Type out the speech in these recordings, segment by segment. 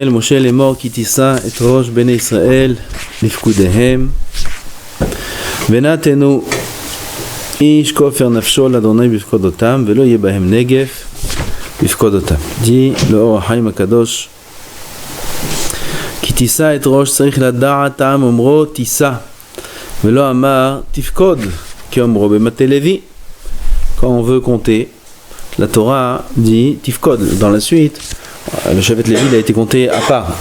משה לאמור כי תישא את ראש בני ישראל לפקודיהם ונתנו איש כופר נפשו לאדוני בפקוד אותם ולא יהיה בהם נגף בפקוד אותם. די לאור החיים הקדוש כי תישא את ראש צריך לדעת העם אומרו תישא ולא אמר תפקוד כי אומרו במטה לוי. Quand on veut compter, la Torah dit tifkod. Dans la suite, le Shevet Lévi il a été compté à part,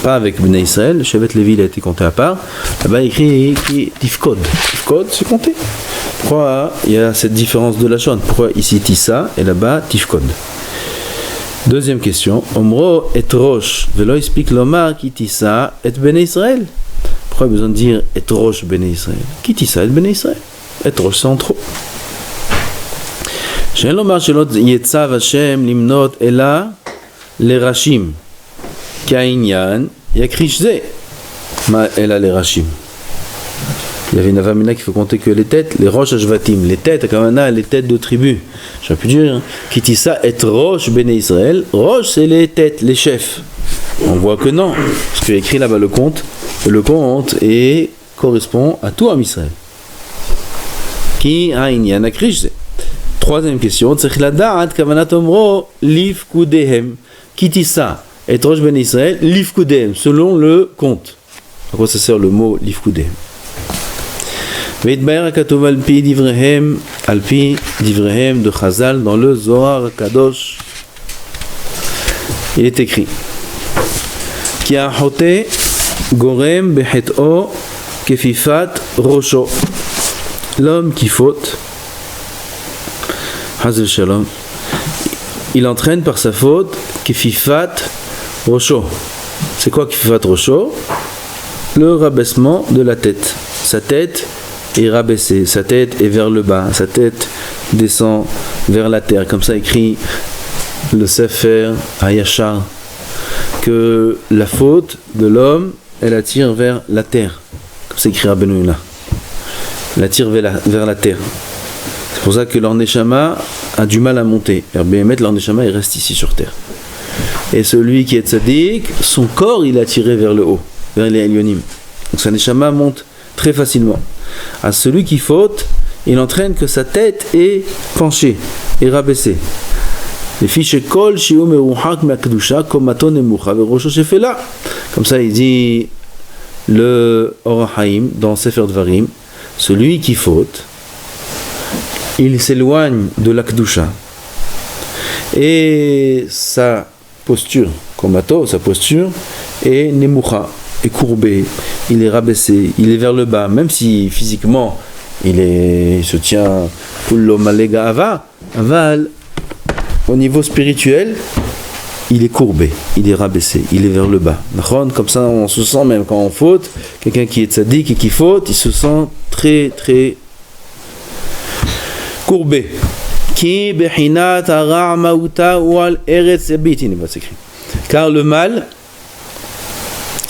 pas avec Bnei Israël. Le Shevet Lévi il a été compté à part. Là-bas il écrit tifkod. Tifkod c'est compter. Pourquoi il y a cette différence de la chaîne? Pourquoi ici tissa et là-bas tifkod? Deuxième question. Omro et rosh velo explique l'omar qui tissa et Bnei Israël. Pourquoi il y a besoin de dire et rosh Bnei Israël? Qui tissa et Bnei Israël? Et rosh c'est en trop. שאין לומר שלא יצב השם למנות אלא לראשים כי העניין יקריש זה מה אלא לראשים. Il y avait une avamina qu'il faut compter que les têtes, les rosh ashvatim, les têtes, akamana, les têtes de tribus. J'aurais pu dire qui tissa et rosh béné Israël. Rosh c'est les têtes, les chefs. On voit que non, parce qu'il y a écrit là-bas le compte et correspond à tout Am Israël. Qui העניין יקריש זה. Troisième question, צריך לדעת כוונת אומרו לפקודיהם. qui tissa et rosh ben Israël לפקודיהם, selon le compte. À quoi ça sert le mot לפקודיהם? והתבהר הכתוב על פי דבריהם de Chazal dans le Zohar הקדוש. Il est écrit כי החוטא גורם בחטאו כפיפת ראשו. L'homme qui faute Hazel Shalom, il entraîne par sa faute Kefifat Rosho. C'est quoi Kefifat Rosho? Le rabaissement de la tête. Sa tête est rabaissée, sa tête est vers le bas, sa tête descend vers la terre. Comme ça écrit le Sefer Hayashar, que la faute de l'homme, elle attire vers la terre. Comme ça écrit Rabbeinu là. Elle attire vers la terre. C'est pour ça que l'Orneshama a du mal à monter. L'Orneshama il reste ici sur terre. Et celui qui est tzaddik, son corps il est attiré vers le haut, vers les Elyonim. Donc son Neshama monte très facilement. À celui qui faute, il entraîne que sa tête est penchée, est rabaissée. Les fiches kol shiu meruhak me'akdusha komaton emucha ve'rosho shefela. Comme ça il dit le Or HaHaim dans Sefer Dvarim, celui qui faute, il s'éloigne de l'Akdusha et sa posture, komato, sa posture est nemucha, est courbée, il est rabaissé, il est vers le bas, même si physiquement il se tient kullo malega ava, aval, au niveau spirituel il est courbé, il est rabaissé, il est vers le bas. Comme ça on se sent même quand on faute, quelqu'un qui est tzaddik et qui faute, il se sent très très courbé. Qui behinat hara mauta wal eretz yabitin, va s'écrire. Car le mal,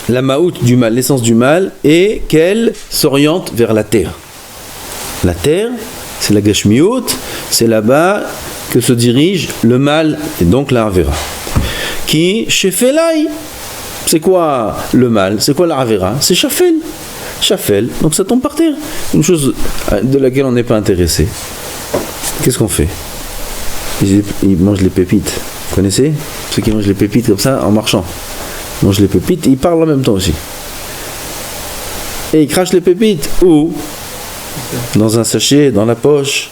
la maout du mal, l'essence du mal, est qu'elle s'oriente vers la terre. La terre, c'est la gashmiut, c'est là-bas que se dirige le mal et donc la avera. Qui shefelai, c'est quoi le mal? C'est quoi la avera? C'est shafel. Shafel, donc ça tombe par terre. Une chose de laquelle on n'est pas intéressé. Qu'est-ce qu'on fait? Ils mangent les pépites. Vous connaissez? Ceux qui mangent les pépites comme ça en marchant. Ils mangent les pépites et ils parlent en même temps aussi. Et ils crachent les pépites. Où? Dans un sachet, dans la poche,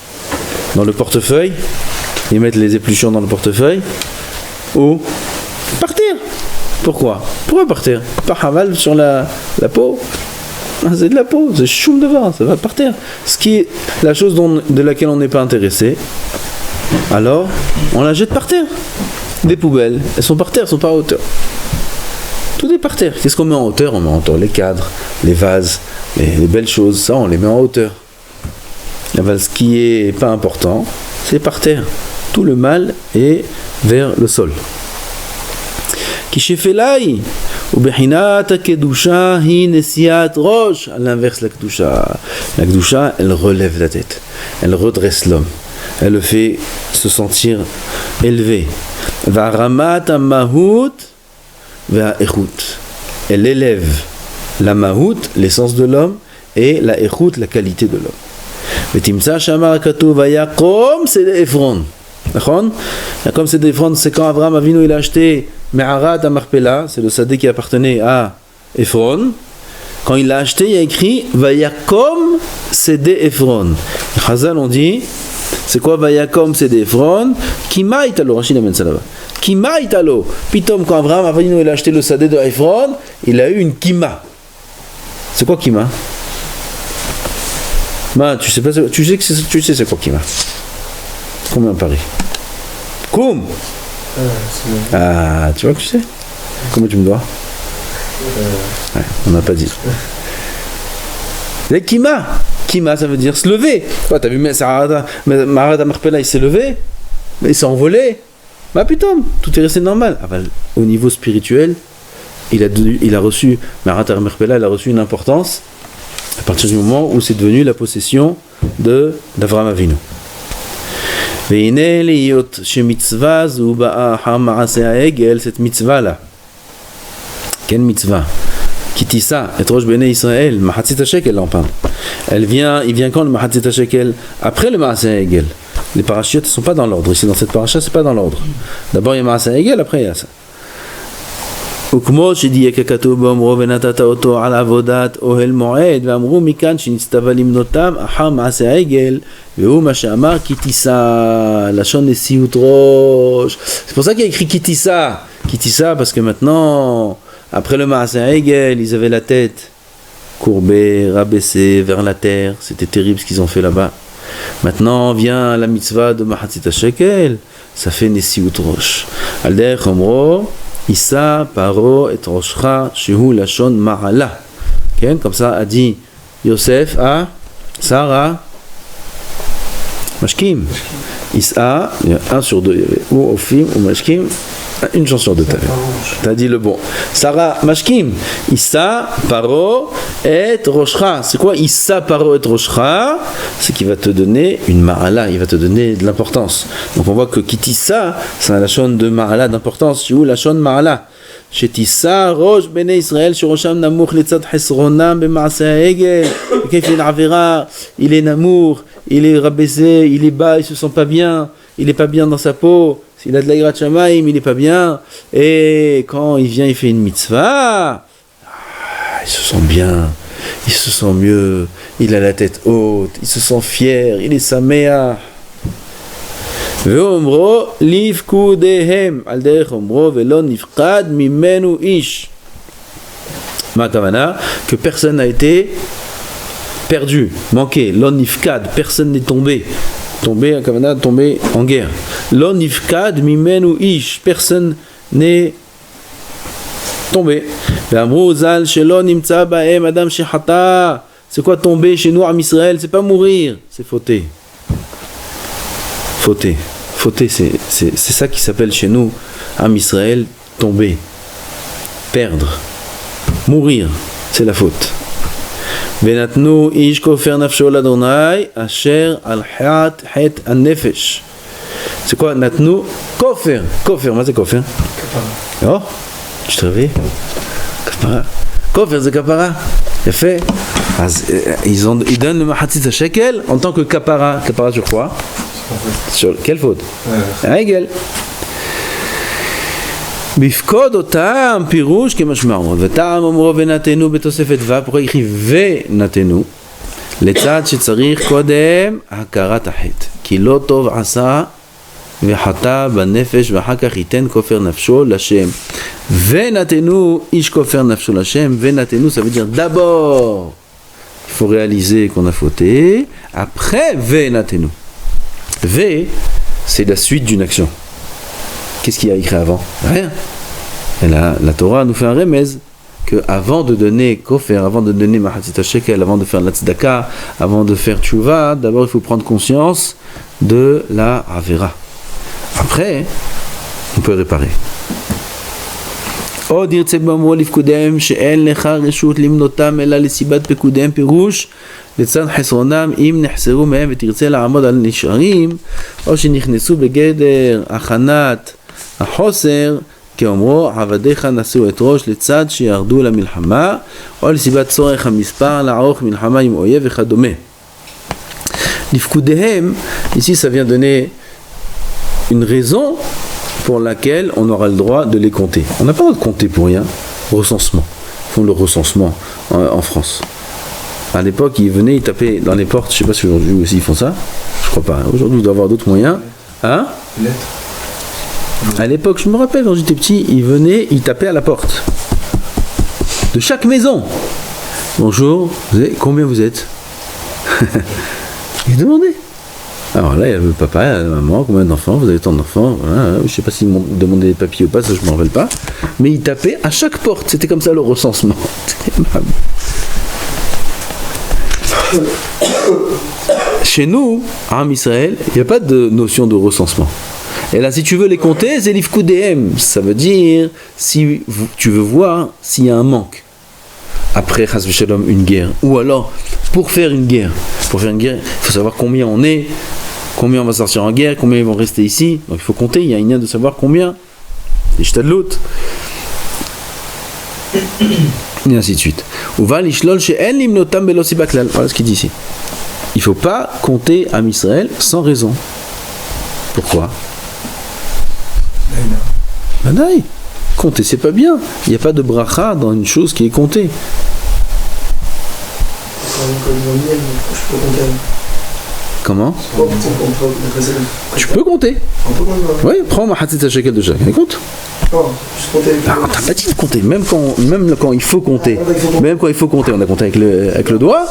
dans le portefeuille. Ils mettent les épluchures dans le portefeuille. Ou par terre. Pourquoi? Pourquoi par terre? Par haval sur la peau. C'est de la peau, c'est choum de vin, ça va par terre. Ce qui est la chose de laquelle on n'est pas intéressé, alors on la jette par terre. Des poubelles, elles sont par terre, elles sont pas en hauteur. Tout est par terre. Qu'est-ce qu'on met en hauteur? On met en hauteur les cadres, les vases, les belles choses, ça on les met en hauteur. Ce qui est pas important, c'est par terre. Tout le mal est vers le sol. Kishefelai ובחינת הקדושה היא נשיאת ראש. À l'inverse la kedusha elle relève la tête, elle redresse l'homme, elle le fait se sentir élevé. והרמת המהות והאיכות. Elle élève la mahout, l'essence de l'homme, et la échout, la qualité de l'homme. ותמצא שאמר הכתוב ויקום שדה עפרון. נכון? Yakom Sede Ephron, c'est quand Abraham Avinu il a acheté Me'arat à Marpella, c'est le sadé qui appartenait à Ephron. Quand il l'a acheté, il y a écrit Vayakom Sede Ephron. Les Chazal ont dit, c'est quoi Vayakom Sede Ephron? Kima italo, Rachid amène ça là-bas. Kima italo. Pitom, quand Abraham Avinu il a acheté le sadé de Ephron, il a eu une kima. C'est quoi kima? Tu sais pas, tu sais c'est quoi kima? Combien Paris? Koum. Ah, tu vois que tu sais? Comment tu me dois? Ouais, on n'a pas dit. Les kima. Kima, ça veut dire se lever. Quoi, t'as vu Marat Marpella, il s'est levé, mais il s'est envolé. Bah putain, tout est resté normal. Ah, bah, au niveau spirituel, il a reçu, Marat Marpella, il a reçu une importance à partir du moment où c'est devenu la possession d'Avraham Avinu. והנה להיות שמצווה זו באה אחר מעשה העגל, cette מצווה là. quelle מצווה? qui tissa et roche béné Israël, mahatzit shekel en parle. Il vient quand le mahatzit shekel? Après le maaseh ha'egel. Les parachutes ne sont pas dans l'ordre. Ici dans cette paracha, c'est pas dans l'ordre. D'abord il y a maaseh ha'egel, après il y a ça. וכמו שדייק ככתוב באומרו ונתת אותו על עבודת אוהל מועד ואמרו מכאן שנצטווה למנותם אחר מעשה העגל והוא מה שאמר כי תישא לשון נשיאות ראש. C'est pour ça qu'il y a écrit qui tissa parce que maintenant après le מעשה העגל ils avaient la tête courbée, rabaissée vers la terre. C'était terrible ce qu'ils ont fait là-bas. Maintenant vient la mitzvah de mahatzit shekel, ça fait nesiut rosh al derech omro Issa paro et roshcha shehu lashon ma'ala. Comme ça a dit Yosef à Sarah Mashkim. Issa, il y a 1 sur 2, ou Ofim ou Mashkim, une chance sur 2 t'as dit le bon. Sarah Mashkim. Issa paro et roshcha. C'est quoi Issa paro et roshcha? C'est qu'il va te donner une ma'ala, il va te donner de l'importance. Donc on voit que kitissa, c'est un lachon de ma'ala d'importance. Chez où lachon ma'ala? Chez Tissa, rosh bene Israël, sur rosham namour letzad hesronam b'maaseh ha'egel. Quand il fait l'avera, il est namour, il est rabaissé, il est bas, il se sent pas bien, il est pas bien dans sa peau. S'il a de la yirat shamayim, il n'est pas bien. Et quand il vient, il fait une mitzvah, il se sent bien, il se sent mieux, il a la tête haute, il se sent fier, il est saméa. Ve'omro livkudehem al derech omro ve'lo nifqad mimenu ish. Ma kavana, que personne n'a été perdu, manqué, lo nifqad, personne n'est tombé. Tombé en guerre. Lo nifkad mimenu ish, personne n'est tombé. Ve'amru zal shelo nimtza ba'em adam shechata. C'est quoi tomber chez nous en Israël? C'est pas mourir, c'est fauter. Fauter, c'est ça qui s'appelle chez nous en Israël tomber, perdre, mourir, c'est la faute. ונתנו איש כופר נפשו לאדוני אשר על חטא הנפש. C'est quoi נתנו? כופר. מה זה כופר? כפרה. Oh, tu te réveilles? כפרה. כופר זה כפרה. יפה. אז ils donnent le mahatzit shekel en tant que kapara. Kapara sur quoi? Sur quelle faute? העגל. בפקוד אותם פירוש כמשמעו וטעם אומרו ונתנו בתוספת ו' pourquoi écrit ונתנו לצד שצריך קודם הכרת החטא כי לא טוב עשה וחטא בנפש ואחר כך ייתן כופר נפשו לשם ונתנו איש כופר נפשו לשם ונתנו ça veut dire d'abord il faut réaliser qu'on a fauté après ונתנו c'est la suite d'une action. Qu'est-ce qu'il y a écrit avant? Rien. Et la Torah nous fait un remez que avant de donner kofer, avant de donner mahatzit shekel, avant de faire la tzedaka, avant de faire tchouva, d'abord il faut prendre conscience de la avera. Après, on peut réparer. עוד ירצה באמרו לפקודיהם שאין לך רשות למנותם אלא לסיבת פקודיהם פירוש לצד חסרונם אם נחסרו מהם ותרצה לעמוד על נשארים או שנכנסו בגדר הכנת החוסר כאומרו, עבדיך נשאו את ראש לצד שירדו למלחמה, או לסיבת צורך המספר לערוך מלחמה עם אויב וכדומה. Nifkudehem, ici ça vient donner une raison pour laquelle on aura le droit de les compter. On n'a pas le droit de compter pour rien. Recensement. Ils font le recensement en France. À l'époque, ils venaient, ils tapaient dans les portes. Je ne sais pas si aujourd'hui aussi ils font ça. Je crois pas. Aujourd'hui, il doit y avoir d'autres moyens. Hein? À l'époque, je me rappelle quand j'étais petit, ils venaient, ils tapaient à la porte de chaque maison. Bonjour, combien vous êtes? Ils demandaient. Alors là, il y avait le papa, la maman, combien d'enfants, vous avez tant d'enfants, voilà. Je ne sais pas s'ils m'ont demandé des papiers ou pas, ça je ne me rappelle pas. Mais ils tapaient à chaque porte, c'était comme ça le recensement. Chez nous, en Israël, il n'y a pas de notion de recensement. Et là, si tu veux les compter, c'est l'ifkudem. Ça veut dire, si tu veux voir s'il y a un manque. Après, chas v'shalom, une guerre. Ou alors, pour faire une guerre, il faut savoir combien on est, combien on va sortir en guerre, combien ils vont rester ici. Donc il faut compter, il y a une idée de savoir combien. Et shtadlut. Et ainsi de suite. Voilà ce qu'il dit ici. Il ne faut pas compter à Israël sans raison. Pourquoi? Badaï. Compter, c'est pas bien. Il n'y a pas de bracha dans une chose qui est comptée. Comment? Tu peux compter. Oui, prends ma hatzit shekel de chacun et compte. On t'a pas dit de compter, même quand il faut compter. Même quand il faut compter, on a compté avec le doigt.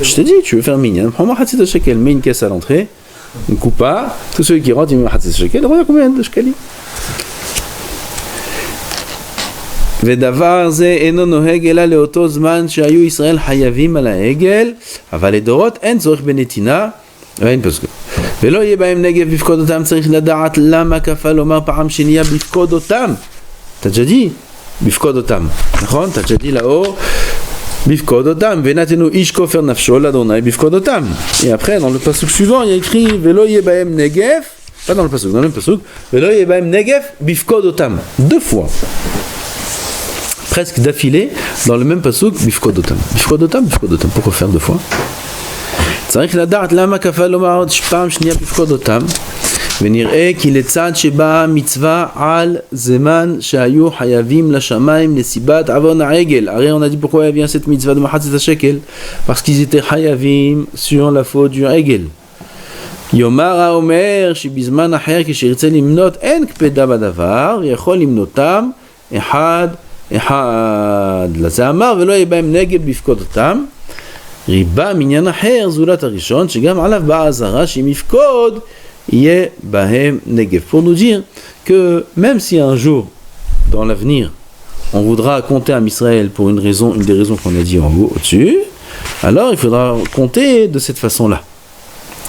Je t'ai dit, tu veux faire minyan, prends ma hatzit shekel, mets une caisse à l'entrée, une coupa, tous ceux qui rentrent, ils mettent ma hatzit shekel, regarde combien de shekeli. ודבר זה אינו נוהג אלא לאותו זמן שהיו ישראל חייבים על העגל, אבל לדורות אין צורך בנתינה ואין פסוק. ולא יהיה בהם נגב בפקוד אותם, צריך לדעת למה כפה לומר פעם שנייה בפקוד אותם. אתה ג'די? בפקוד אותם, נכון? אתה ג'די לאור בפקוד אותם, ונתנו איש כופר נפשו לאדוני בפקוד אותם. Et après, dans le pasuk suivant, il y a écrit ולא יהיה בהם נגב, pas dans le pasuk, dans le pasuk, ולא יהיה בהם נגב בפקוד אותם. Deux fois. Presque d'affilée dans le même pasuk bifkodotam. Bifkodotam, bifkodotam. Pourquoi faire deux fois? צריך לדעת למה כפה לומר עוד פעם שנייה בifkodotam. ונראה כי לצד שבאה מצווה על זמן שהיו חייבים לשמיים לסיבת עוון העגל. הרי on a dit pourquoi il y a bien cette mitzvah de מחצית השקל? Parce qu'ils étaient חייבים sur la faute du עגל. יאמר האומר שבזמן אחר כשירצה למנות אין קפדה בדבר ויכול למנותם אחד לזה אמר ולא יהיה בהם נגב בפקוד אותם ריבה מניין אחר זולת הראשון שגם עליו באה הזרה שאם יפקוד יהיה בהם נגב. Pour nous dire que même si un jour dans l'avenir on voudra compter à Israël pour une raison, une des raisons qu'on a dit en haut au-dessus, alors il faudra compter de cette façon-là.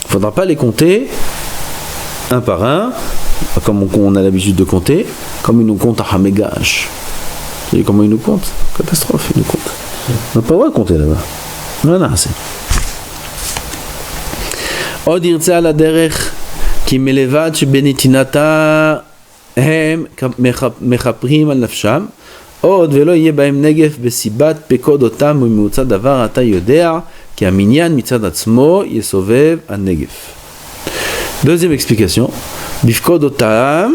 Il ne faudra pas les compter un par un comme on a l'habitude de compter, comme ils nous comptent à Hamegash. Et comment ils nous comptent? Catastrophe, ils nous comptent. On n'a pas le droit de compter là-bas. Non, non, c'est. עוד ירצה על הדרך כי מלבד שבנתינתה הם מחפרים על נפשם עוד ולא יהיה בהם נגף בסיבת פקוד אותם וממצא דבר אתה יודע כי המניין מצד עצמו יסובב הנגף. Deuxième explication, בפקוד אותם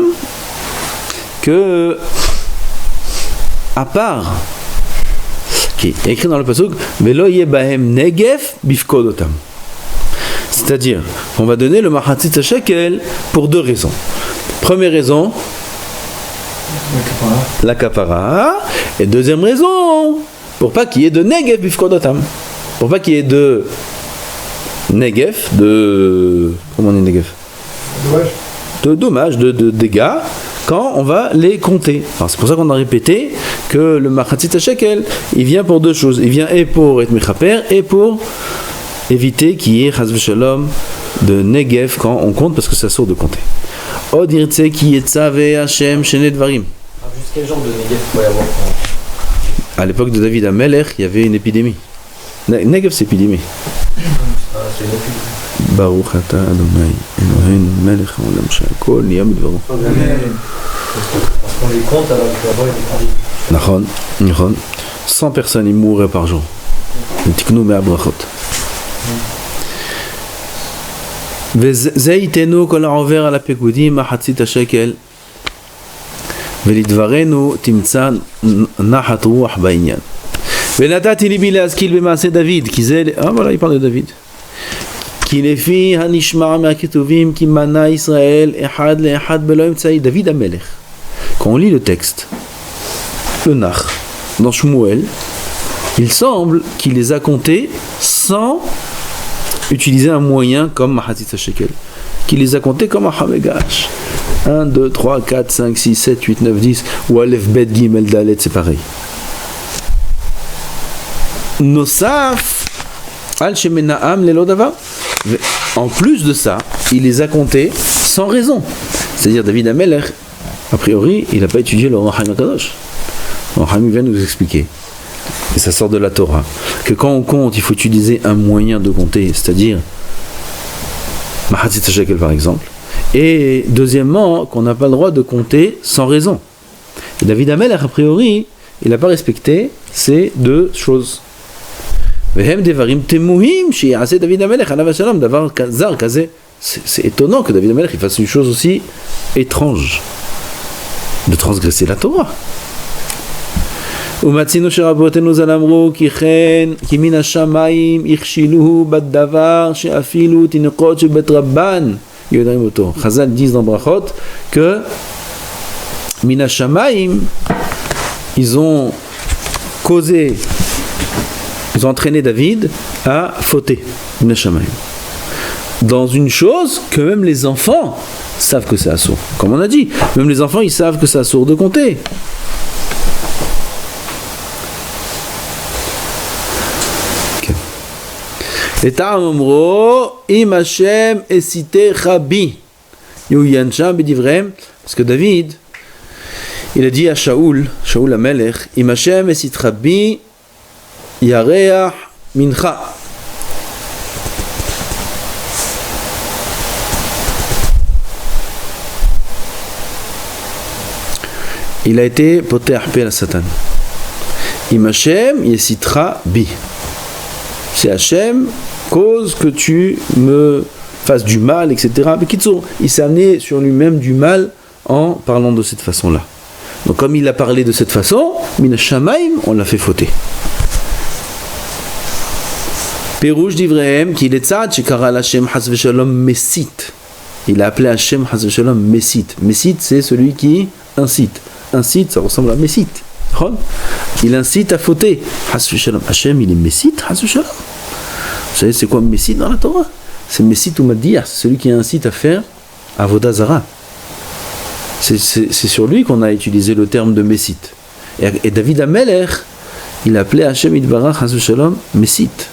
que à part qui est écrit dans le pasuk velo yebahem negef bifkodotam, c'est-à-dire on va donner le mahatzit shekel pour deux raisons. Première raison, la kapara, et deuxième raison, pour pas qu'il y ait de negef bifkodotam, pour pas qu'il y ait de negef, de comment on dit negef, de dommages, de dégâts quand on va les compter. Alors c'est pour ça qu'on a répété que le machatzit shekel, il vient pour deux choses. Il vient et pour être mechaper et pour éviter qu'il y ait chas v'shalom de negev quand on compte, parce que ça sort de compter. Od yirtze ki yetzave Hashem shene dvarim. Juste quel genre de negev il faut y avoir? À l'époque de David Amelech, il y avait une épidémie. Negev, c'est épidémie. C'est une épidémie. Baruch ata Adonai Eloheinu melech haolam she'akol niyah bidvaro. on les compte alors que là-bas il est Nahon. 100 personnes ils mourraient par jour. Tiknu me'abrachot. וזה ייתנו כל העובר על הפקודים מחצית השקל ולדברנו תמצא נחת רוח בעניין. ונתתי ליבי להשכיל במעשה דוד, כי זה, voilà, il parle de David. כי לפי הנשמע מהכתובים כי מנה ישראל אחד לאחד בלא אמצעי. David המלך. Quand on lit le texte, le Nach, dans Shmuel, il semble qu'il les a comptés sans utiliser un moyen comme Mahatzit Shekel, qu'il les a comptés comme un Hamegash. 1, 2, 3, 4, 5, 6, 7, 8, 9, 10, ou Aleph, Bet, Gimel, Dalet, c'est pareil. Nosaf, Al Shemenaam, Lelodava. En plus de ça, il les a comptés sans raison. C'est-à-dire David Amelech, a priori, il n'a pas étudié le Rahim HaKadosh. Le Rahim vient nous expliquer. Et ça sort de la Torah, que quand on compte, il faut utiliser un moyen de compter, c'est-à-dire Mahatzit Shekel par exemple, et deuxièmement, qu'on n'a pas le droit de compter sans raison. Et David Amelech, a priori, il n'a pas respecté ces deux choses. C'est étonnant que David Amelech il fasse une chose aussi étrange, de transgresser la Torah. ומצינו שרבותינו ז"ל אמרו כי מן השמיים הכשילוהו בדבר שאפילו תינוקות של בית רבן יודעים אותו. חז"ל disent dans Brachot que מן השמיים ils ont causé, ils ont entraîné David à fauter. מן השמיים dans une chose que même les enfants savent que c'est assourd. Comme on a dit, même les enfants ils savent que c'est assourd de compter. לטעם אומרו, אם השם הסיתך בי, יעוין שם בדבריהם, parce que David, il a dit à Shaoul המלך, אם השם הסיתך בי, ירח מנך. Il a été poté à la Satan. אם השם יסיתך בי. C'est Hachem, cause que tu me fasses du mal, etc. Mais Kitsour, il s'est amené sur lui-même du mal en parlant de cette façon-là. Donc comme il a parlé de cette façon, Mina Shamaim, on l'a fait fauter. Pérouche d'Ivrahem, qu'il est tzad, shekara l'Hachem Haz v'Shalom Messit. Il a appelé Hachem Haz v'Shalom Messit. Messit, c'est celui qui incite. Incite, ça ressemble à Messit. Il incite à fauter. Hachem, il est Messit, Hachem. Vous savez, c'est quoi Messit dans la Torah? C'est Messit ou Madiyah, c'est celui qui incite à faire Avodah Zara. C'est sur lui qu'on a utilisé le terme de Messit. Et David Amelech, il appelait Hachem Idbarach Hachem Messit.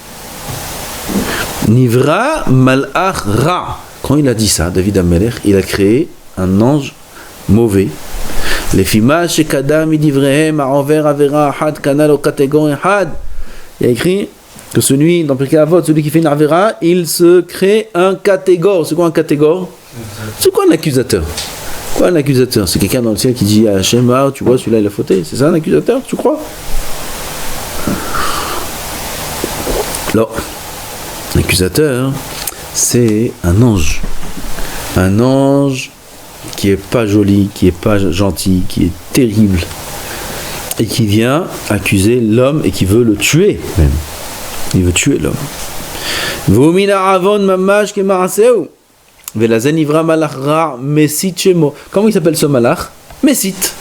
Nivra Malach Ra. Quand il a dit ça, David Amelech, il a créé un ange mauvais. Lefima shekadam idivrehem ha'over avera ahad kanal au catégorie ahad. Il y a écrit que celui, dans Pirkei Avot, celui qui fait une avera, il se crée un catégore. C'est quoi un catégore? C'est quoi un accusateur? Quoi un accusateur? C'est quelqu'un dans le ciel qui dit à Hachem, ah, tu vois, celui-là il a fauté. C'est ça un accusateur, tu crois? Non. L'accusateur, c'est un ange. Un ange qui est pas joli, qui est pas gentil, qui est terrible et qui vient accuser l'homme et qui veut le tuer même. Il veut tuer l'homme. Comment il s'appelle ce malach? Messit.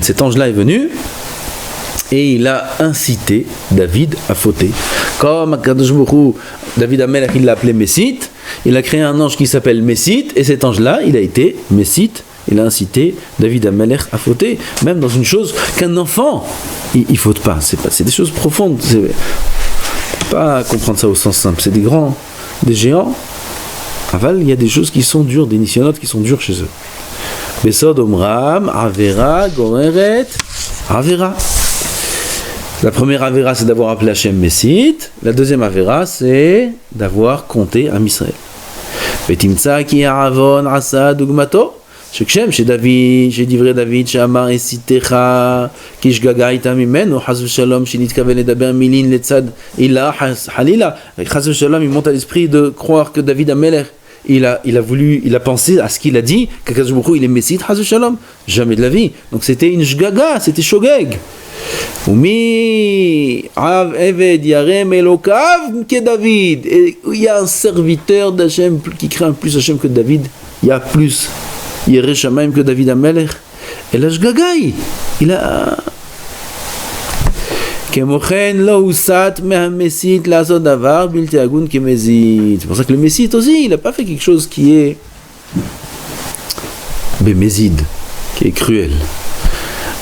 Cet ange-là est venu et il a incité David à fauter. Comme David Amelech, il l'a appelé Messit. Il a créé un ange qui s'appelle Messit, et cet ange-là, il a été Messit. Il a incité David Amelech à fauter, même dans une chose qu'un enfant, il faute pas. C'est des choses profondes. C'est pas comprendre ça au sens simple. C'est des grands, des géants. Aval, il y a des choses qui sont dures, des nisyonotes qui sont dures chez eux. Besod omram, avera, goreret, avera. La première Avera, c'est d'avoir appelé Hachem Messit. La deuxième Avera, c'est d'avoir compté à Israël. ותמצא כי העוון עשה דוגמתו, שכשם שדברי דוד שאמר הסיתך כי שגגה הייתה ממנו, חס ושלום שנתכוון לדבר מילין לצד עילה, חלילה, חס ושלום il monte à l'esprit de croire que David Amelech il a pensé à ce qu'il a dit, qu'Akadosh Baruch Hu il est Messie, Chas v'Shalom, jamais de la vie. Donc c'était une shgaga, c'était shogeg. Umi av eved yarem elokav ke David. Et il y a un serviteur d'Hachem qui craint plus Hachem que David. Il y a plus Yereh Shamayim que David Amelech. Et la shgagai, il a c'est pour ça que le Messie aussi, il n'a pas fait quelque chose qui est bémézide, qui est cruel.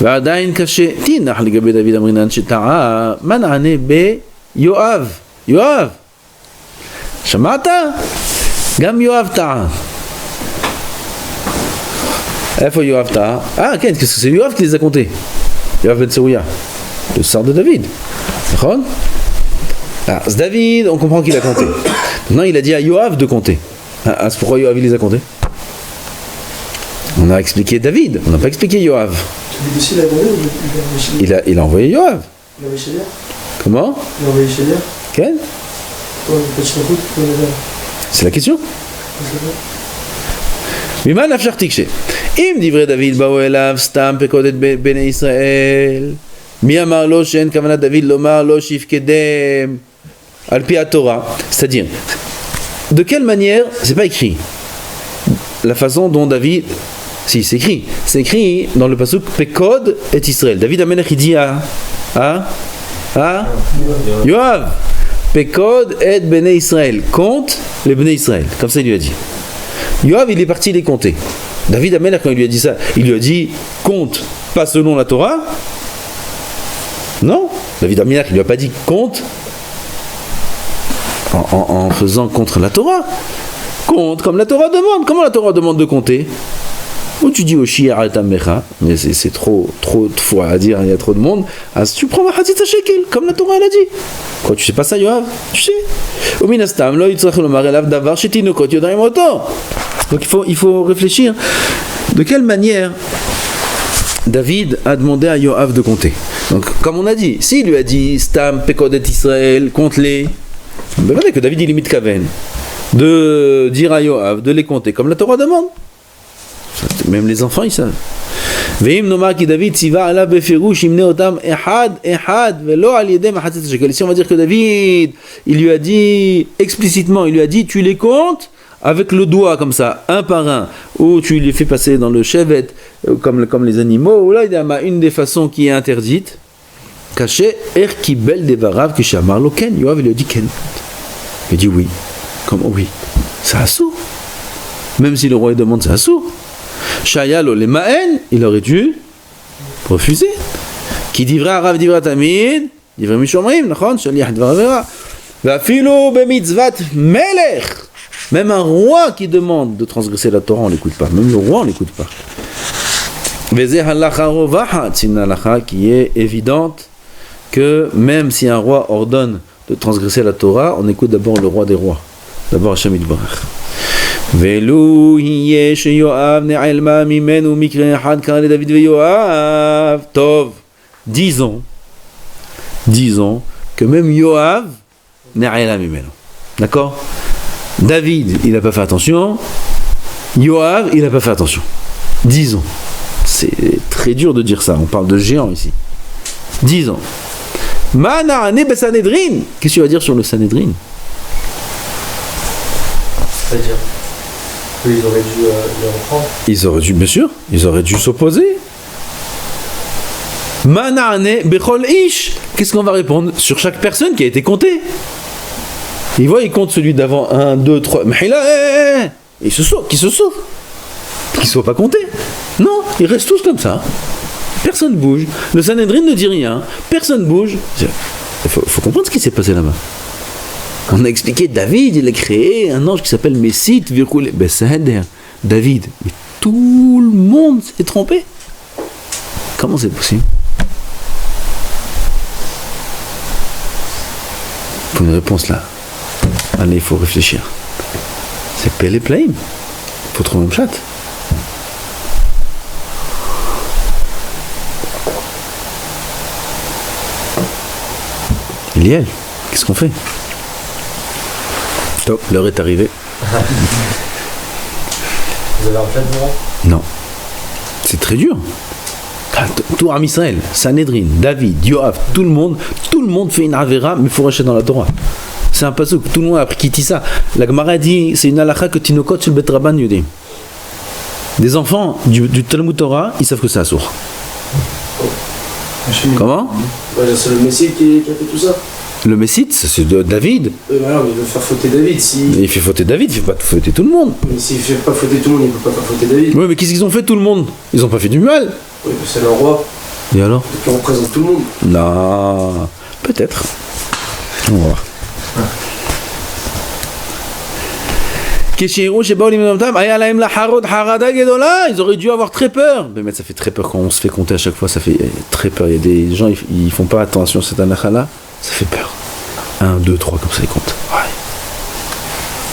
ועדיין קשה, תנח לגבי דוד אמרינן שטעה, מה נענה ביואב? יואב, שמעת? גם יואב טעה. איפה יואב טעה? כן, c'est יואב qui les a comptés. יואב בן צרויה. Le sort de David. D'accord ? Alors, David, on comprend qu'il a compté. Maintenant, il a dit à Yoav de compter. C'est pourquoi Yoav il les a comptés ? On a expliqué David, on n'a pas expliqué Yoav. David aussi l'a envoyé ou il a envoyé Yoav. Il a envoyé chez Léa. Comment ? Il a envoyé chez Léa. Quel ? C'est la question ? ממה נפשך תקשה? אם דברי דוד באו אליו סתם פקודת בני ישראל, מי אמר לו שאין כוונת דוד לומר לו שיפקדם על פי התורה? C'est-à-dire, de quelle manière, c'est pas écrit, la façon dont David, si c'est écrit dans le pasuk Pekod et Israël. David Amelech il dit à Yoav, Pekod et Bnei Israël, compte les Bnei Israël, comme ça il lui a dit. Yoav il est parti les compter. David Amelech quand il lui a dit ça, il lui a dit compte pas selon la Torah. Non, David Amelech il lui a pas dit compte en faisant contre la Torah. Compte comme la Torah demande. Comment la Torah demande de compter? Ou tu dis au Shia Al-Tamecha, mais c'est trop de fois à dire, il y a trop de monde. Tu prends ma Hatzitza Shekel, comme la Torah elle a dit. Quoi, tu sais pas ça, Yoav? Tu sais. Au Minastam, lo yitzrach lomar elav davar shetinokot yodayim oto. Donc il faut réfléchir. De quelle manière David a demandé à Yoav de compter? Donc, comme on a dit, s'il lui a dit Stam Pekodet Israël, compte-les, ben voilà que David il limite Kaven de dire à Yoav de les compter comme la Torah demande. Même les enfants ils savent. Veim nomar ki David tziva ala befirouch imne otam ehad velo al yedem hatzet shekel. Si on va dire que David il lui a dit explicitement, il lui a dit tu les comptes avec le doigt comme ça, un par un, ou tu les fais passer dans le chevet comme les animaux, ou là il y a une des façons qui est interdite. Caché er kibel devarav ki shamar lo ken. Yoav il lui a dit ken. Il dit oui. Comment oui? C'est assourd. Même si le roi demande, c'est assourd. Shayalo le ma'en, il aurait dû refuser. Qui divra arav divra tamid, divra mishomrim, nachon, shaliach dvar avera. Va'afilo bemitzvat melech. Même un roi qui demande de transgresser la Torah, on l'écoute pas. Même le roi, on l'écoute pas. Vezeh halacha rovahat, c'est une halacha qui est évidente que même si un roi ordonne de transgresser la Torah, on écoute d'abord le roi des rois. D'abord Hashem Yitbarach. Velu hiye sheyoav ne'elma mimenu mikre echad kara le David veYoav. Tov. Disons que même Yoav ne'elma mimenu. D'accord? David, il n'a pas fait attention. Yoav, il n'a pas fait attention. Disons. C'est très dur de dire ça. On parle de géants ici. Disons. Mana'ane beSanedrin. Qu'est-ce que tu vas dire sur le Sanedrin? C'est-à-dire qu'ils auraient dû les reprendre. Ils auraient dû, bien sûr, ils auraient dû s'opposer. Mana'ane bechol ish. Qu'est-ce qu'on va répondre sur chaque personne qui a été comptée? Il voit, il compte celui d'avant, 1, 2, 3. Mais là, il se sauve, qu'il se sauve. Qu'ils ne soient pas comptés. Non, ils restent tous comme ça. Personne ne bouge. Le Sanhedrin ne dit rien. Personne ne bouge. Il faut comprendre ce qui s'est passé là-bas. On a expliqué David, il a créé un ange qui s'appelle Messit, Virkoul. Ben, c'est David. Mais tout le monde s'est trompé. Comment c'est possible? Il faut une réponse là. Allez, il faut réfléchir. C'est Pele Plaim. Faut trouver un pshat. Liel, qu'est-ce qu'on fait? Top, l'heure est arrivée. Vous avez un plat devant? Non. C'est très dur. Tout Am Israël, Sanhedrin, David, Yoav, tout le monde fait une avera, mais il faut racheter dans la Torah. C'est un pasuk, tout le monde a appris qui ça. La Gemara dit, c'est une halakha que Tinokot sur le Bet Rabban Yudé. Des enfants du Talmud Torah, ils savent que c'est assour. Comment? C'est le Messie qui a fait tout ça. Le Messite, c'est de David. Alors, il veut faire fauter David. Il fait fauter David, il fait pas fauter tout le monde. Mais s'il fait pas fauter tout le monde, il peut pas faire fauter David. Oui, mais qu'est-ce qu'ils ont fait tout le monde? Ils ont pas fait du mal. Oui, c'est le roi. Et alors? Qui représente tout le monde. Non, peut-être. On va voir. Ils auraient dû avoir très peur. Mais ça fait très peur quand on se fait compter à chaque fois. Ça fait très peur. Il y a des gens, ils font pas attention à cette anakha-là. Ça fait peur. 1, 2, 3, comme ça ils comptent. Ouais.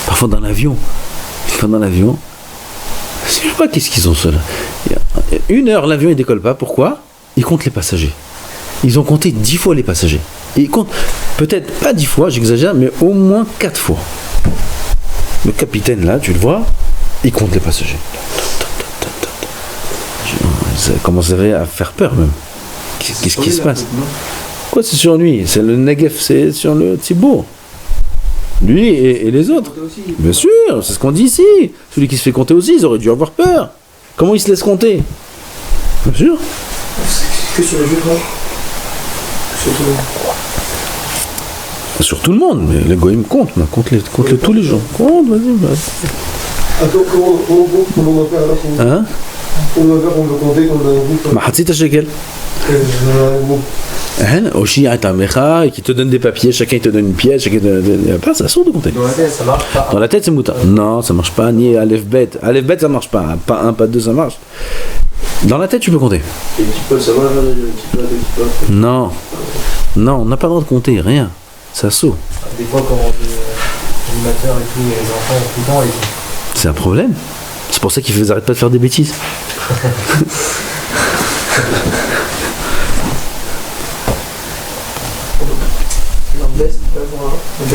Parfois dans l'avion. Je sais pas qu'est-ce qu'ils ont ceux-là. 1 heure, l'avion il décolle pas. Pourquoi? Ils comptent les passagers. Ils ont compté 10 fois les passagers. Et ils comptent, peut-être pas 10 fois, j'exagère, mais au moins 4 fois. Le capitaine là, tu le vois, il compte les passagers. Ça commence à faire peur même. Qu'est-ce qui se passe? Quoi, c'est sur lui? C'est le Negev, c'est sur le Tzibour. Lui et les autres. Bien sûr, c'est ce qu'on dit ici. Celui qui se fait compter aussi, ils auraient dû avoir peur. Comment ils se laissent compter? Bien sûr. Que sur les juifs, sur tout le monde. Sur tout le monde, mais les goïms comptent, compte tous les gens. Compte, vas-y. Comment on va faire alors? Hein? Comment on va faire pour le compter comme dans un groupe? Mahatzit shekel. Oshi Atamecha, et qui te donne des papiers, chacun te donne une pièce, chacun te donne. Pas, ça sort de compter. Dans la tête, ça marche pas. Dans la tête, c'est mouta. Non, ça marche pas, ni Aleph Bet. Aleph Bet, ça marche pas. Pas 1, pas 2, ça marche. Dans la tête, tu peux compter. Et petit peu, ça marche, petit peu. Non, on n'a pas le droit de compter, rien. Ça saut. Des fois, quand on dit animateur et tout, les enfants, tout le temps, c'est un problème. C'est pour ça qu'ils arrêtent pas de faire des bêtises.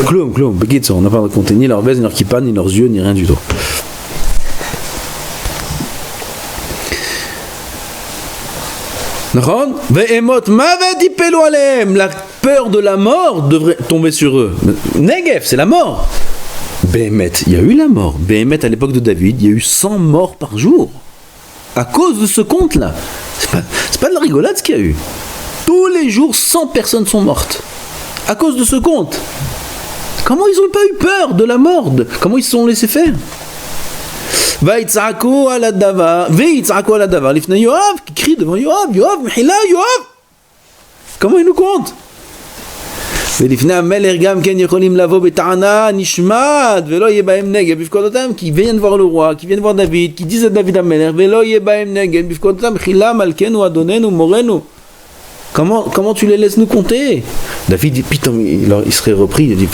Cloum, on n'a pas de compter ni leur baisse, ni leur kippa, ni leurs yeux, ni rien du tout. La peur de la mort devrait tomber sur eux. Negev, c'est la mort. Behemet, il y a eu la mort. Behemet, à l'époque de David, il y a eu 100 morts par jour. À cause de ce compte-là. C'est pas de la rigolade ce qu'il y a eu. Tous les jours, 100 personnes sont mortes. À cause de ce compte. Comment ils n'ont pas eu peur de la mort? Comment ils se sont laissés faire? Vaïtzaku ala davar, l'ifna Yoav, qui crie devant Yoav, Mihila, Yoav. Comment ils nous comptent? L'ifna Meler gam ken yecholim lavo betana nishmad, velo yebaim negev bifkodotam, qui viennent voir le roi, qui viennent voir David, qui disent à David Ameler, velo yebaim negev bifkodotam, Mihila malkenu adonenu morenu. Comment tu les laisses nous compter? David, putain, il serait repris, il dit,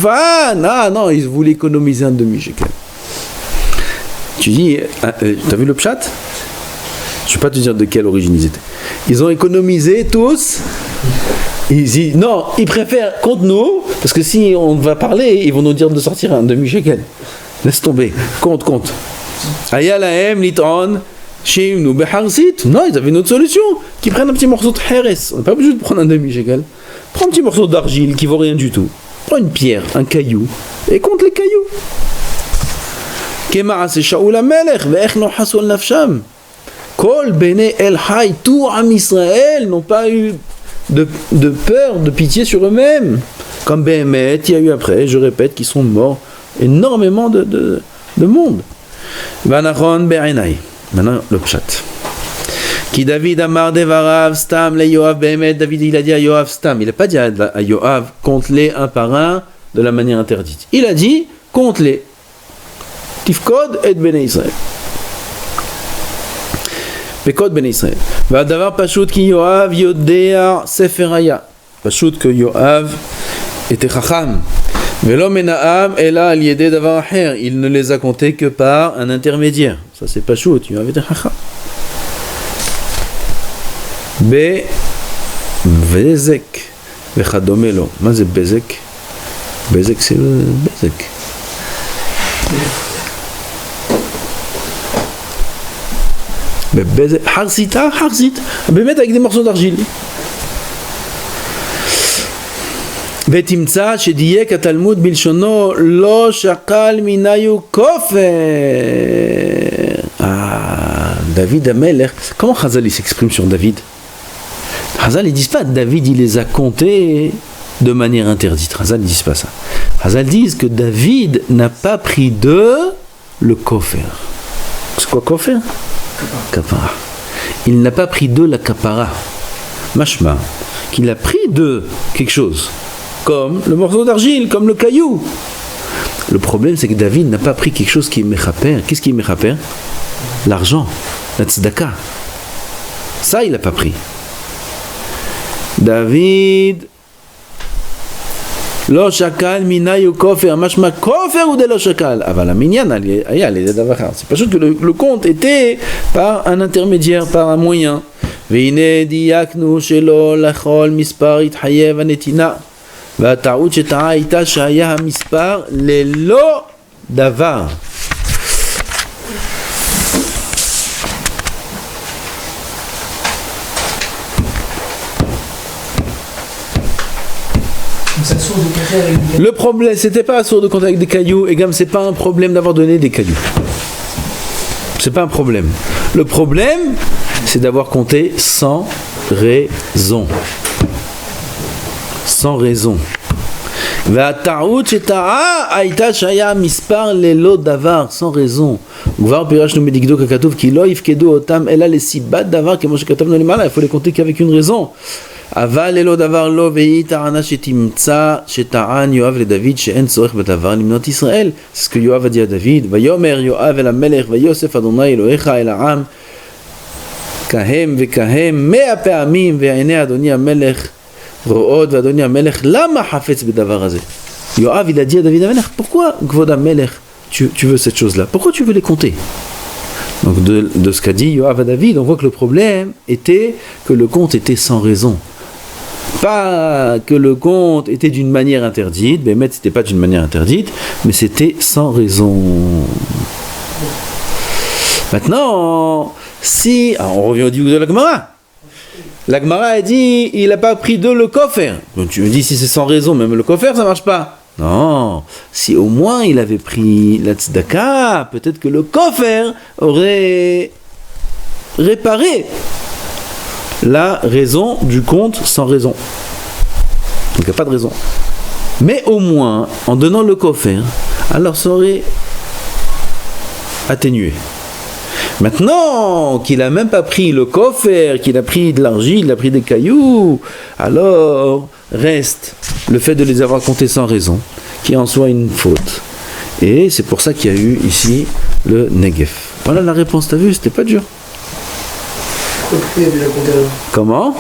ah non, ils voulaient économiser un demi-shekel. Tu dis, t'as vu le pshat? Je ne vais pas te dire de quelle origine ils étaient. Ils ont économisé tous. Ils disent, non, ils préfèrent contre nous, parce que si on va parler, ils vont nous dire de sortir un demi-shekel. Laisse tomber, compte. Ayalahem litron, shimnu beharsit. Non, ils avaient une autre solution. Qui prennent un petit morceau de heres. On n'a pas besoin de prendre un demi-shekel. Prends un petit morceau d'argile qui vaut rien du tout. Prends une pierre, un caillou, et compte les cailloux. Kema c'est Shaoul Amelech, ve'ech no hasol nafsham. Kol bene el hay, tout Am Israël n'ont pas eu de peur, de pitié sur eux-mêmes. Comme Behemet, il y a eu après, je répète, qu'ils sont morts énormément de monde. Vanachon be'enai. Maintenant le pshat. Qui David Amar Devarav Stam le Yoav Behemet. David il a dit à Yoav Stam. Il n'a pas dit à Yoav compte-les un par un de la manière interdite. Il a dit compte-les. Tifkod et Bnei Israël. Pekod Bnei Israël. Vadavar Pashut ki Yoav Yodea Seferaya. Pashut que Yoav était chacham. Velo mena'am ela al yedei davar acher. Il ne les a comptés que par un intermédiaire. Ça c'est pas chaud, tu avais été chacham. B. Bezek. Vechadomelo. Ma c'est bezek. Bezek c'est le bezek. bezek. Harzita, harzit. Bémet avec des morceaux d'argile. ותמצא שדייק התלמוד בלשונו לא שקל מניו כופר. David Amelech. Comment Chazal il s'exprime sur David? Chazal ils disent pas David il les a comptés de manière interdite. Chazal ils disent pas ça. Chazal disent que David n'a pas pris de le kofer. C'est quoi kofer? Kapara. Il n'a pas pris de la kapara. Mashma. Qu'il a pris de quelque chose. Comme le morceau d'argile, comme le caillou. Le problème, c'est que David n'a pas pris quelque chose qui est mechaper. Qu'est-ce qui est mechaper? L'argent, la tzedaka. Ça, il n'a pas pris. David, lo shakal minayu kofer, mashma kofer ou de lo shakal. Ah, la minyan, c'est pas sûr que le compte était par un intermédiaire, par un moyen. Veine diaknu shelo lachol mispar ithayev anetina. והטעות שטעה הייתה שהיה המספר ללא דבר. Le problème, c'était pas un sourd de compter avec des cailloux, et comme c'est pas un problème d'avoir donné des cailloux. C'est pas un problème. Le problème, c'est d'avoir compté sans raison. Sans raison. והטעות שטעה הייתה שהיה מספר ללא דבר, sans raison. כבר פירשנו מדקדוק הכתוב כי לא יפקדו אותם אלא לסיבת דבר כמו שכתבנו למעלה, il faut les compter qu'avec une raison. אבל ללא דבר לא, והיא טענה שתמצא שטען יואב לדוד שאין צורך בדבר למנות ישראל. c'est ce que יואב a dit à David. ויאמר יואב אל המלך ויוסף אדוני אלוהיך אל העם כהם וכהם 100 פעמים ועיני אדוני המלך Ro'od va donner à Melech, lama hafetz bedavar hazeh. Yoav il a dit à David Amelech, pourquoi Gvod Amelech tu veux cette chose-là? Pourquoi tu veux les compter? Donc de ce qu'a dit Yoav à David, on voit que le problème était que le compte était sans raison. Pas que le compte était d'une manière interdite, Bémet c'était pas d'une manière interdite, mais c'était sans raison. Maintenant, si... Alors on revient au diou de la Gemara. La Gemara a dit, il n'a pas pris de le kofer. Donc tu me dis, si c'est sans raison, même le kofer, ça ne marche pas. Non, si au moins il avait pris la tzedaka, peut-être que le kofer aurait réparé la raison du compte sans raison. Donc il n'y a pas de raison. Mais au moins, en donnant le kofer, alors ça aurait atténué. Maintenant qu'il n'a même pas pris le kofer, qu'il a pris de l'argile, il a pris des cailloux, alors reste le fait de les avoir comptés sans raison, qui est en soi une faute. Et c'est pour ça qu'il y a eu ici le Negev. Voilà la réponse, t'as vu, c'était pas dur. Comment?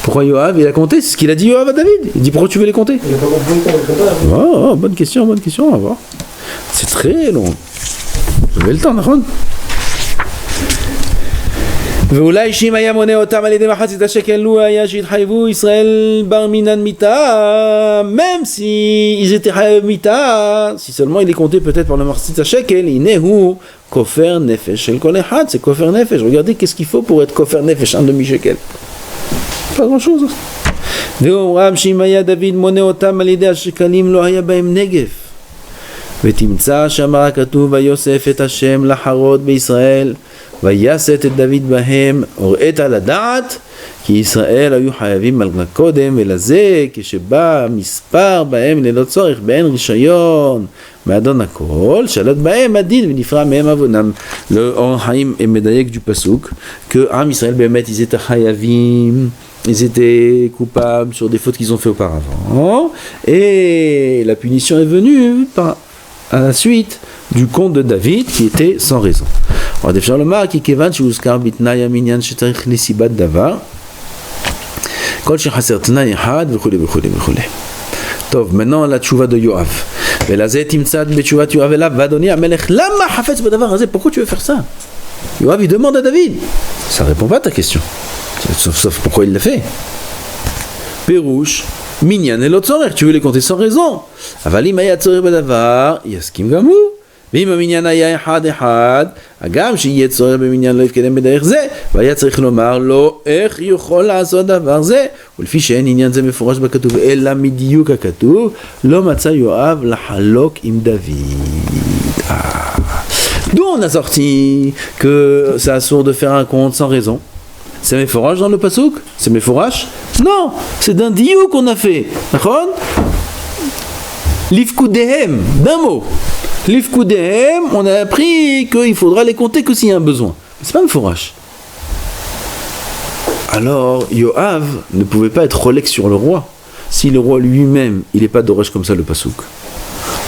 Pourquoi Yoav il a compté? C'est ce qu'il a dit Yoav à David. Il dit pourquoi tu veux les compter? Il n'a pas compris. Oh, bonne question, on va voir. C'est très long. Vous avez le temps, נכון? ואולי שאם היה מונה אותם על ידי מחצית השקל לו היה שהתחייבו ישראל בר מינן מיתה, même si ils étaient חייב מיתה, si seulement il est compté peut-être par le מחצית השקל, הנה הוא כופר נפש של כל אחד, c'est כופר נפש. Regardez qu'est-ce qu'il faut pour être כופר נפש, un demi-shekel. Pas grand-chose. ואומרם שאם היה דוד מונה אותם על ידי השקלים לא היה בהם נגף. ותמצא שאמר הכתוב ויוסף את השם לחרות בישראל ויסת את דוד בהם הוראת על הדעת כי ישראל היו חייבים על קודם ולזה כשבא מספר בהם ללא צורך באין רישיון מאדון הכל שלט בהם הדין ונפרע מהם עוונם. Le Haïm est médaillé du pasuk que Am Israël באמת ils étaient חייבים, ils étaient coupables sur des fautes qu'ils ont fait auparavant et la punition est venue à la suite du compte de David qui était sans raison. Alors, אפשר לומר כי כיוון שהוזכר בתנאי המניין שצריך לסיבת דבר, Kol shechaser tnai echad v'chule v'chule v'chule. Tov, maintenant la tchouva de Yoav. Velazeh timtzat betchouvat Yoav elav vadoni amelech lama hafetz badavar hazeh. Pourquoi tu veux faire ça? Yoav, il demande à David. Ça répond pas à ta question. Sauf pourquoi il l'a fait. Pérouche, minyan et l'otzorer. Tu veux les compter sans raison. Avalim aya tzorer badavar yaskim gamou. ואם המניין היה אחד אחד, הגם שיהיה צורך במניין לא יתקדם בדרך זה, והיה צריך לומר לו איך יכול לעשות דבר זה, ולפי שאין עניין זה מפורש בכתוב, אלא מדיוק הכתוב, לא מצא יואב לחלוק עם דוד. D'où on a sorti que c'est assourd de faire un compte sans raison. C'est méforage dans le pasouk? C'est méforage? Non, c'est d'un diou qu'on a fait. D'accord? L'ifkudehem, d'un mot. L'ifkudehem, on a appris qu'il faudra les compter que s'il y a un besoin. C'est pas un fourrage. Alors, Yoav ne pouvait pas être Rolex sur le roi. Si le roi lui-même, il n'est pas d'Oresh comme ça, le pasouk.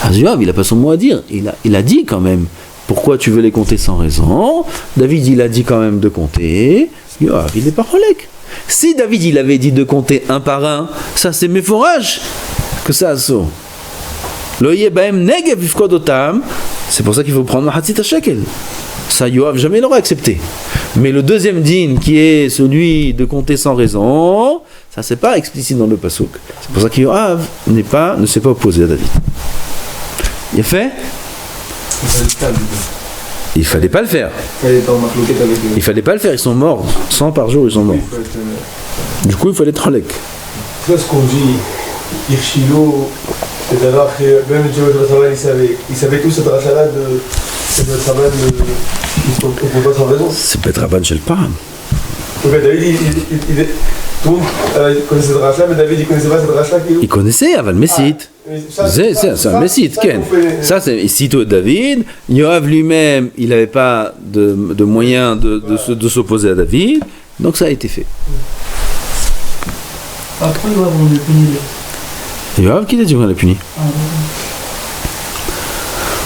Alors Yoav, il n'a pas son mot à dire. Il a dit quand même, pourquoi tu veux les compter sans raison? David, il a dit quand même de compter. Yoav, il n'est pas Rolex. Si David, il avait dit de compter un par un, ça c'est mes fourrages que ça assaut. C'est pour ça qu'il faut prendre Mahatzit HaShekel. Ça, Yoav jamais l'aurait accepté. Mais le deuxième din, qui est celui de compter sans raison, ça c'est pas explicite dans le pasuk. C'est pour ça que Yoav ne s'est pas opposé à David. Il a fait? Il fallait pas le faire. Il fallait pas le faire. Ils sont morts. 100 par jour, ils sont morts. Du coup, il fallait être Halek. C'est ce qu'on dit. Irshilo. C'est d'avoir que même le travail, il savait tout cette rachat-là de travail il ne peut pas sans raison. C'est peut-être Rabban chez le Param. David, tout le monde connaissait cette rachat, mais David, il ne connaissait pas cette rachat. Il connaissait, Aval Messit. C'est un Messit, Ken. Ça, c'est Sito David. Yoav lui-même, il n'avait pas de moyen de s'opposer à David. Donc ça a été fait. Après, Yoav, on le punit. Yoav, qui t'a dit qu'on l'a puni?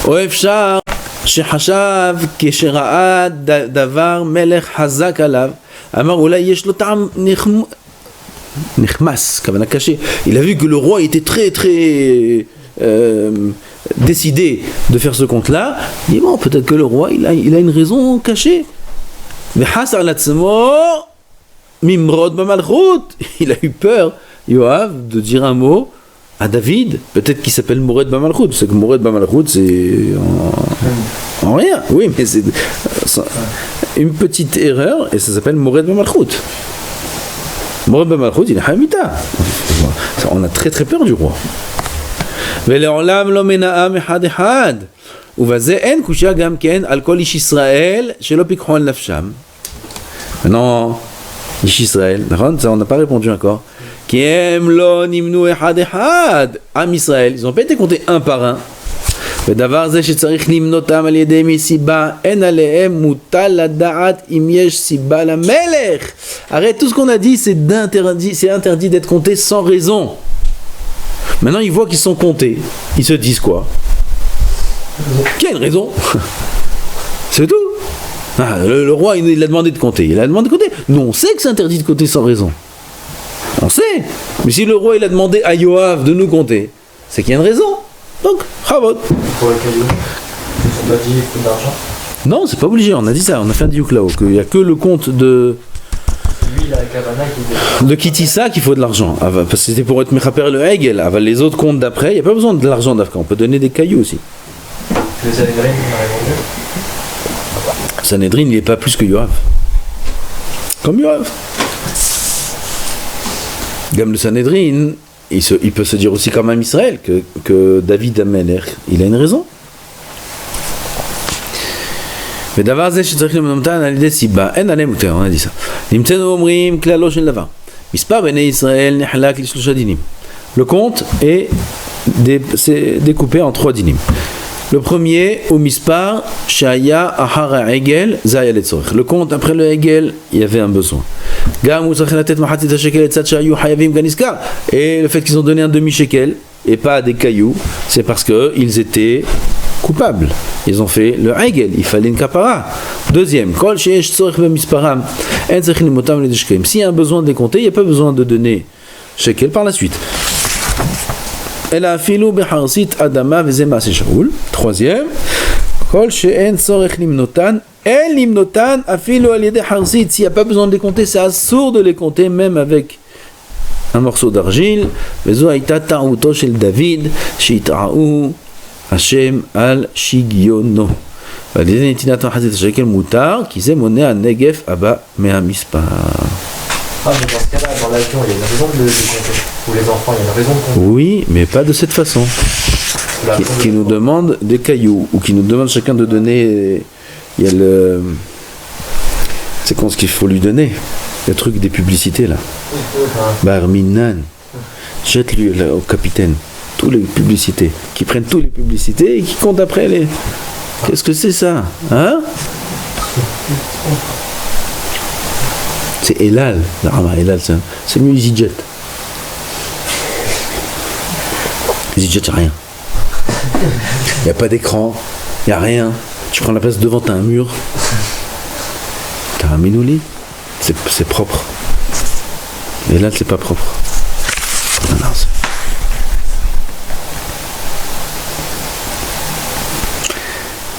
Oefshar, shehashav, keshera'ad, davar, melech, hazak alav. Amar, oula, yesh lo ta'am, nechmas, kavana caché. Il a vu que le roi était très, très décidé de faire ce compte-là. Il dit, bon, peut-être que le roi, il a une raison cachée. Vehasar latzmo, mimrod b'malchut. Il a eu peur, Yoav, de dire un mot à David, peut-être qu'il s'appelle Mored Bamalchut, parce que Mored Bamalchut c'est en rien, oui, mais c'est une petite erreur et ça s'appelle Mored Bamalchut. Mored Bamalchut, il est Hamita. On a très très peur du roi. Ve'le'olam lo mena'am echad echad, uvaze en kusha gam ken al kol ish Israël shelo pikhu al nafsham. Maintenant, ish Israël, ça on n'a pas répondu encore. Kiem lo nimnu echad echad. Am Israël, ils n'ont pas été comptés un par un. ודבר זה שצריך למנותם על ידי מסיבה, אין עליהם מוטל לדעת אם יש סיבה למלך. Arrête, tout ce qu'on a dit, c'est interdit d'être compté sans raison. Maintenant, ils voient qu'ils sont comptés. Ils se disent quoi? Qu'il y a une raison. C'est tout. Ah, le roi, il a demandé de compter. Il a demandé de compter. Nous, on sait que c'est interdit de compter sans raison. On sait. Mais si le roi, il a demandé à Yoav de nous compter, c'est qu'il y a une raison. Donc, Chavot. Pour le caillou, on a dit qu'il faut de l'argent. Non, c'est pas obligé, on a dit ça, on a fait un diouk là-haut, qu'il n'y a que le compte de... Lui, il a la Kavana qui est... De Kitissa qu'il faut de l'argent. Ah, parce que c'était pour être Mechaper le Hegel. Ah, les autres comptes d'après, il n'y a pas besoin de l'argent d'Afka, on peut donner des cailloux aussi. Le Sanhedrin, on a répondu. Sanhedrin, il n'est pas plus que Yoav. Comme Yoav. Comme le Sanhedrin, il peut se dire aussi comme un Israël que David Amelech, il a une raison. Mais d'abord, c'est que on a dit ça. Le compte est découpé en 3 dinim. Le premier, au mispar, shaya ahara egel, zaya letzorich. Le compte après le egel, il y avait un besoin. Et le fait qu'ils ont donné un demi-shekel et pas des cailloux, c'est parce qu'ils étaient coupables. Ils ont fait le egel, il fallait une kapara. Deuxième, kol sheyesh tzorich b'misparam, S'il y a un besoin de les compter, il n'y a pas besoin de donner shekel par la suite. Troisième, s'il n'y a pas besoin de les compter, c'est assourd de les compter même avec un morceau d'argile. David, Hashem al Shigiono. Dans ce cas-là, dans l'avion, il y a une raison de compter. Ou les enfants, il y a une raison de compter. Oui, mais pas de cette façon. Qui nous demande des cailloux, ou qui nous demande chacun de donner. Il y a le. C'est quoi ce qu'il faut lui donner? Le truc des publicités là. Barminan. Jette-lui au capitaine toutes les publicités. Qui prennent toutes les publicités et qui comptent après les. Qu'est-ce que c'est ça? Hein? C'est Elal. Elal, c'est mieux EasyJet. EasyJet, il n'y a rien. Il n'y a pas d'écran, il n'y a rien. Tu prends la place devant, tu as un mur. Tu as un minouli. C'est propre. Et là, c'est pas propre. Non,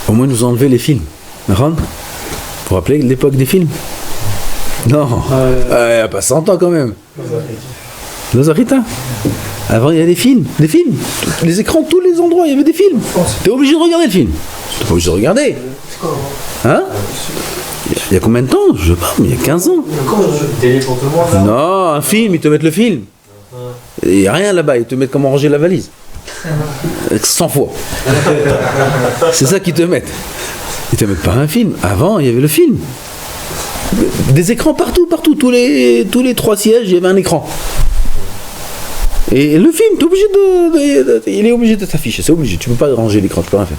au moins, nous enlever les films. Vous vous rappelez l'époque des films? Non, il n'y a pas 100 ans quand même. Nazarita. Avant, il y a des films. Les écrans, tous les endroits, il y avait des films. T'es obligé de regarder le film. T'es pas obligé de regarder. Hein? Il y a combien de temps? Je sais pas, mais il y a 15 ans. Télé pour tout le monde, là? Non, un film, ils te mettent le film. Il n'y a rien là-bas, ils te mettent comment ranger la valise. 100 fois. C'est ça qu'ils te mettent. Ils te mettent pas un film. Avant, il y avait le film. Des écrans partout. Tous les 3 sièges, il y avait un écran. Et le film, il est obligé de s'afficher. C'est obligé. Tu peux pas ranger l'écran, tu peux rien faire.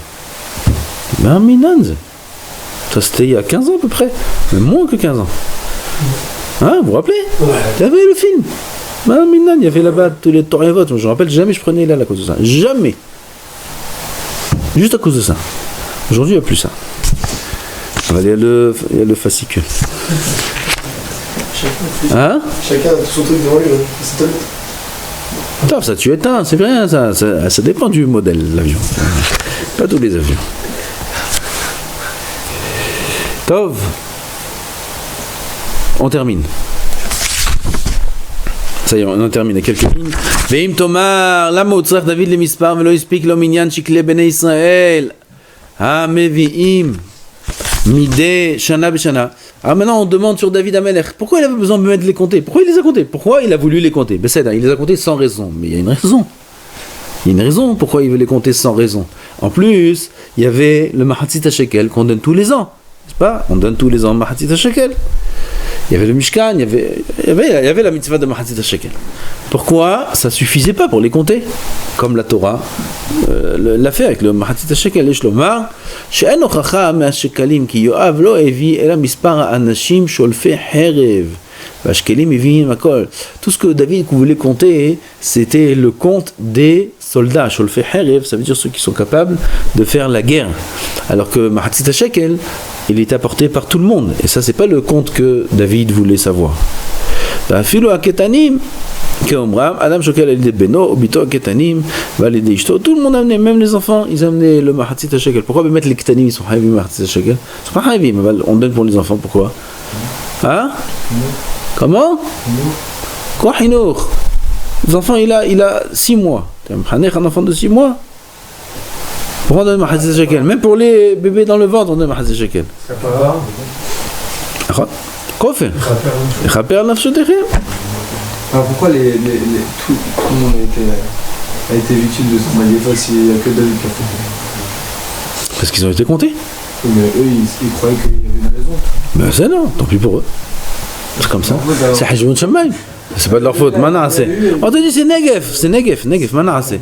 Ben, Minanz. Ça, c'était il y a 15 ans à peu près. Même moins que 15 ans. Hein, vous vous rappelez? Il y avait le film. Ben, Minanz, il y avait là-bas tous les Torah-Vot. Je me rappelle, jamais je prenais là à cause de ça. Jamais. Juste à cause de ça. Aujourd'hui, il n'y a plus ça. Il y a le fascicule. Hein? Chacun a tout son truc devant lui. Ça tu éteins, c'est rien, ça dépend du modèle de l'avion. Pas tous les avions. Tov. On termine. Ça y est, on termine, il y a quelques lignes. Veim Tomar, la Motzrach David le Mispar, velo ispik lo minyan shikle bene Israël. Meviim. Midé, Shana Beshana. Alors maintenant on demande sur David Amelech, pourquoi il avait besoin de les compter? Pourquoi il les a comptés? Pourquoi il a voulu les compter? Ben il les a comptés sans raison, mais il y a une raison. Il y a une raison pourquoi il veut les compter sans raison. En plus, il y avait le Mahatzit HaShekel qu'on donne tous les ans, n'est-ce pas? On donne tous les ans le Mahatzit HaShekel. Il y avait le Mishkan, il y avait la mitzvah de Mahatzit HaShekel. Pourquoi ça suffisait pas pour les compter? Comme la Torah l'a fait avec le Mahatzit HaShekel. יש לומר שאין הוכחה מהשקלים כי יואב לא הביא אלא מספר האנשים שולפי חרב והשקלים מביאים הכל. Tout ce que David voulait compter, c'était le compte des soldats. שולפי חרב, ça veut dire ceux qui sont capables de faire la guerre. Alors que Mahatzit HaShekel, il est apporté par tout le monde. Et ça, c'est pas le compte que David voulait savoir. ואפילו הקטנים כאומרם, אדם שוקל על ידי בנו או ביתו הקטנים ועל ידי אשתו, tout le monde amenait, même les enfants, ils amenaient le Mahatzit HaShekel. Pourquoi mettre les קטנים, ils sont חייבים Mahatzit HaShekel? Ils sont pas חייבים, mais on donne pour les enfants, pourquoi? Hein? Comment? Quoi חינוך? Les enfants, il a 6 mois. Tu vas me un enfant de 6 mois? Pourquoi on donne Mahatzit HaShekel? Même pour les bébés dans le ventre, on donne Mahatzit HaShekel. C'est pas grave. Quoi faire? Pourquoi tout le monde a été victime de ce Maïfa s'il n'y a que David qui a fait? Parce qu'ils ont été comptés. Oui, mais eux, ils croyaient qu'il y avait une raison. Ben c'est non, tant pis pour eux. C'est comme ça. C'est Hajmoun Shammai. C'est pas de leur faute. Mana, c'est. On te dit c'est Negev, Mana, c'est.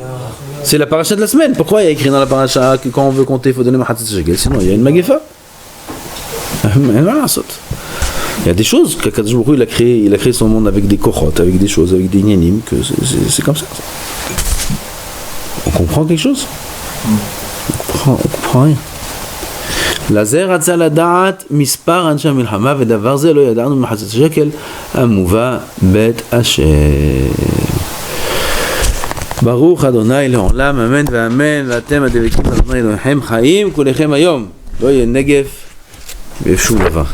C'est la paracha de la semaine. Pourquoi il y a écrit dans la paracha que quand on veut compter, il faut donner Mahatzit HaShekel? Sinon, il y a une Magefa. Il y a des choses qu'Akadosh Baruch Hu, il a créé son monde avec des kochot, avec des choses, avec des nyanim, que c'est comme ça. On comprend quelque chose? On comprend rien. לזה רצה לדעת מספר אנשי המלחמה, ודבר זה לא ידענו ממחצית השקל המובא בית השם. ברוך אדוני לעולם, אמן ואמן, ואתם הדבקים באדוני אלוהיכם חיים כולכם היום, לא יהיה נגף ושום דבר.